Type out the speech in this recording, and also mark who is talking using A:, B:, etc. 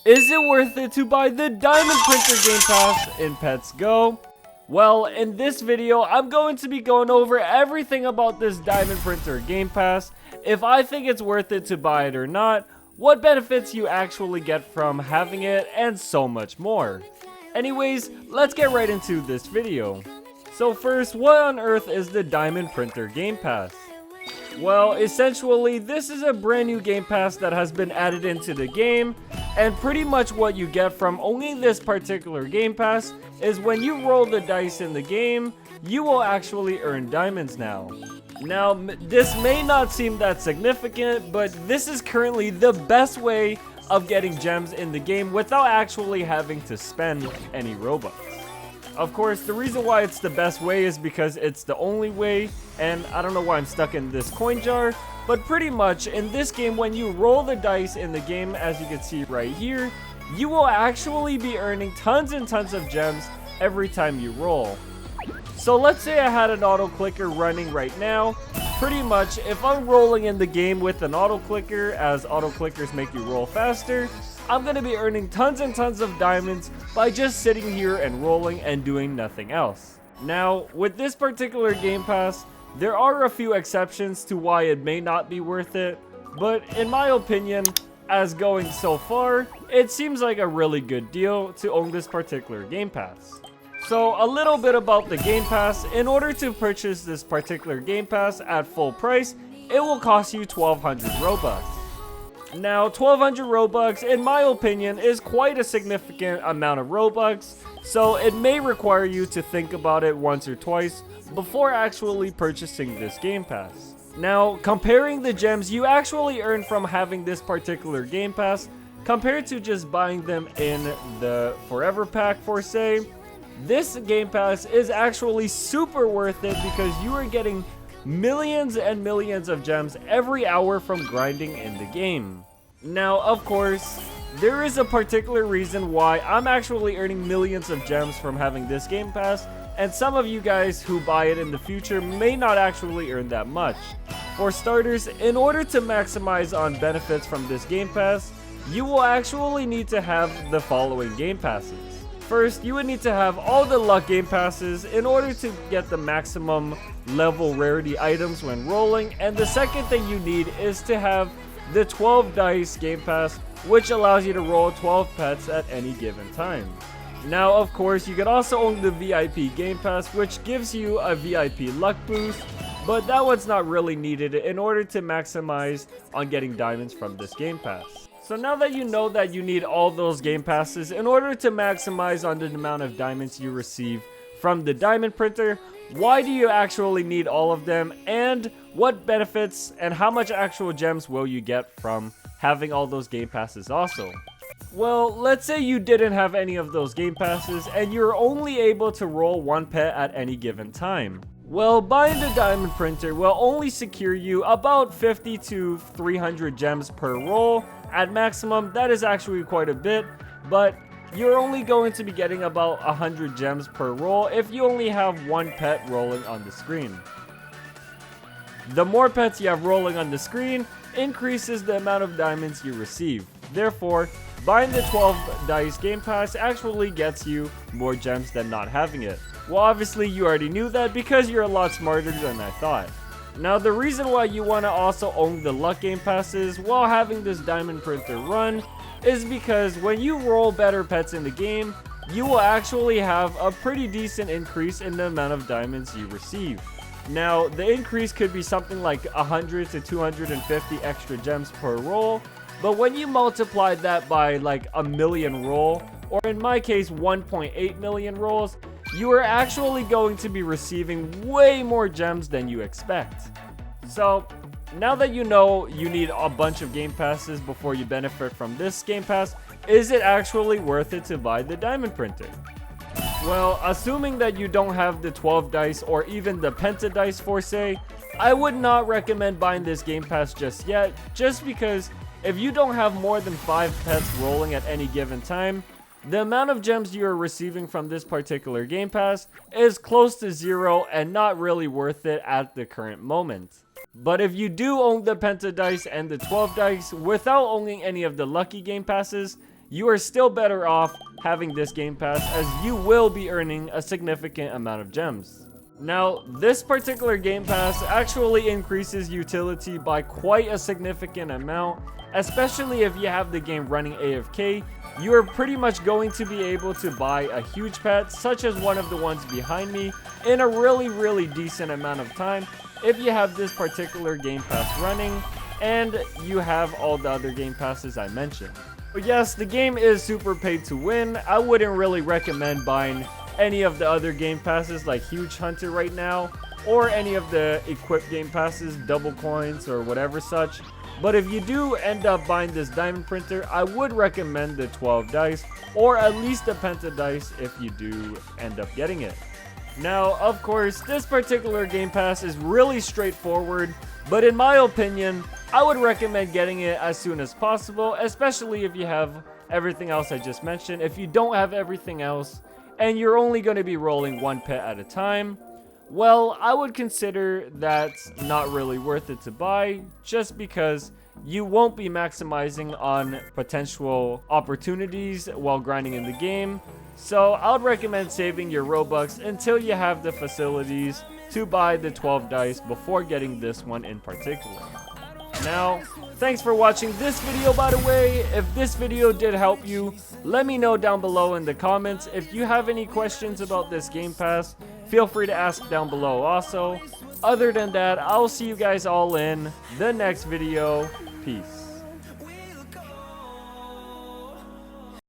A: Is it worth it to buy the Diamond Printer Game Pass in Pets Go? Well, in this video, I'm going to be going over everything about this Diamond Printer Game Pass, if I think it's worth it to buy it or not, what benefits you actually get from having it, and so much more. Anyways, let's get right into this video. So first, what on earth is the Diamond Printer Game Pass? Well, essentially, this is a brand new Game Pass that has been added into the game, and pretty much what you get from owning this particular Game Pass is when you roll the dice in the game, you will actually earn diamonds now. Now, this may not seem that significant, but this is currently the best way of getting gems in the game without actually having to spend any Robux. Of course, the reason why it's the best way is because it's the only way, and I don't know why I'm stuck in this coin jar, but pretty much in this game, when you roll the dice in the game, as you can see right here, you will actually be earning tons and tons of gems every time you roll. So let's say I had an auto clicker running right now. Pretty much, if I'm rolling in the game with an auto clicker, as auto clickers make you roll faster, I'm going to be earning tons and tons of diamonds by just sitting here and rolling and doing nothing else. Now, with this particular Game Pass, there are a few exceptions to why it may not be worth it, but in my opinion, as going so far, it seems like a really good deal to own this particular Game Pass. So a little bit about the Game Pass. In order to purchase this particular Game Pass at full price, it will cost you 1200 Robux. Now, 1200 Robux, in my opinion, is quite a significant amount of Robux, so it may require you to think about it once or twice before actually purchasing this Game Pass. Now, comparing the gems you actually earn from having this particular Game Pass compared to just buying them in the Forever Pack for say, this Game Pass is actually super worth it because you are getting millions and millions of gems every hour from grinding in the game. Now, of course, there is a particular reason why I'm actually earning millions of gems from having this Game Pass, and some of you guys who buy it in the future may not actually earn that much. For starters, in order to maximize on benefits from this Game Pass, you will actually need to have the following Game Passes. First, you would need to have all the luck Game Passes in order to get the maximum level rarity items when rolling, and the second thing you need is to have the 12 dice Game Pass, which allows you to roll 12 pets at any given time. Now, of course, you can also own the VIP Game Pass, which gives you a VIP luck boost, but that one's not really needed in order to maximize on getting diamonds from this Game Pass. So now that you know that you need all those Game Passes in order to maximize on the amount of diamonds you receive from the Diamond Printer, why do you actually need all of them, and what benefits and how much actual gems will you get from having all those Game Passes also? Well, let's say you didn't have any of those Game Passes and you're only able to roll one pet at any given time. Well, buying the Diamond Printer will only secure you about 50 to 300 gems per roll. At maximum, that is actually quite a bit, but you're only going to be getting about 100 gems per roll if you only have one pet rolling on the screen. The more pets you have rolling on the screen increases the amount of diamonds you receive. Therefore, buying the 12 dice Game Pass actually gets you more gems than not having it. Well, obviously you already knew that because you're a lot smarter than I thought. Now, the reason why you want to also own the luck Game Passes while having this Diamond Printer run is because when you roll better pets in the game, you will actually have a pretty decent increase in the amount of diamonds you receive. Now, the increase could be something like 100 to 250 extra gems per roll, but when you multiply that by like a million roll, or in my case 1.8 million rolls, you are actually going to be receiving way more gems than you expect. So, now that you know you need a bunch of Game Passes before you benefit from this Game Pass, is it actually worth it to buy the Diamond Printer? Well, assuming that you don't have the 12 dice or even the Penta dice for say, I would not recommend buying this Game Pass just yet, just because if you don't have more than 5 pets rolling at any given time, the amount of gems you are receiving from this particular Game Pass is close to zero and not really worth it at the current moment. But if you do own the Penta dice and the 12 dice without owning any of the lucky Game Passes, you are still better off having this game pass, as you will be earning a significant amount of gems. Now, this particular game pass actually increases utility by quite a significant amount, especially if you have the game running AFK. You are pretty much going to be able to buy a huge pet, such as one of the ones behind me, in a really decent amount of time if you have this particular game pass running and you have all the other game passes I mentioned. But yes, the game is super pay to win. I wouldn't really recommend buying any of the other game passes like Huge Hunter right now, or any of the equipped game passes, double coins or whatever such. But if you do end up buying this diamond printer, I would recommend the 12 dice, or at least the penta dice if you do end up getting it. Now, of course, this particular game pass is really straightforward, but in my opinion, I would recommend getting it as soon as possible, especially if you have everything else I just mentioned. If you don't have everything else, and you're only going to be rolling one pet at a time, well, I would consider that not really worth it to buy, just because you won't be maximizing on potential opportunities while grinding in the game. So I would recommend saving your Robux until you have the facilities to buy the 12 dice before getting this one in particular. Now, thanks for watching this video, by the way. If this video did help you, let me know down below in the comments. If you have any questions about this game pass, feel free to ask down below also. Other than that, I'll see you guys all in the next video. Peace.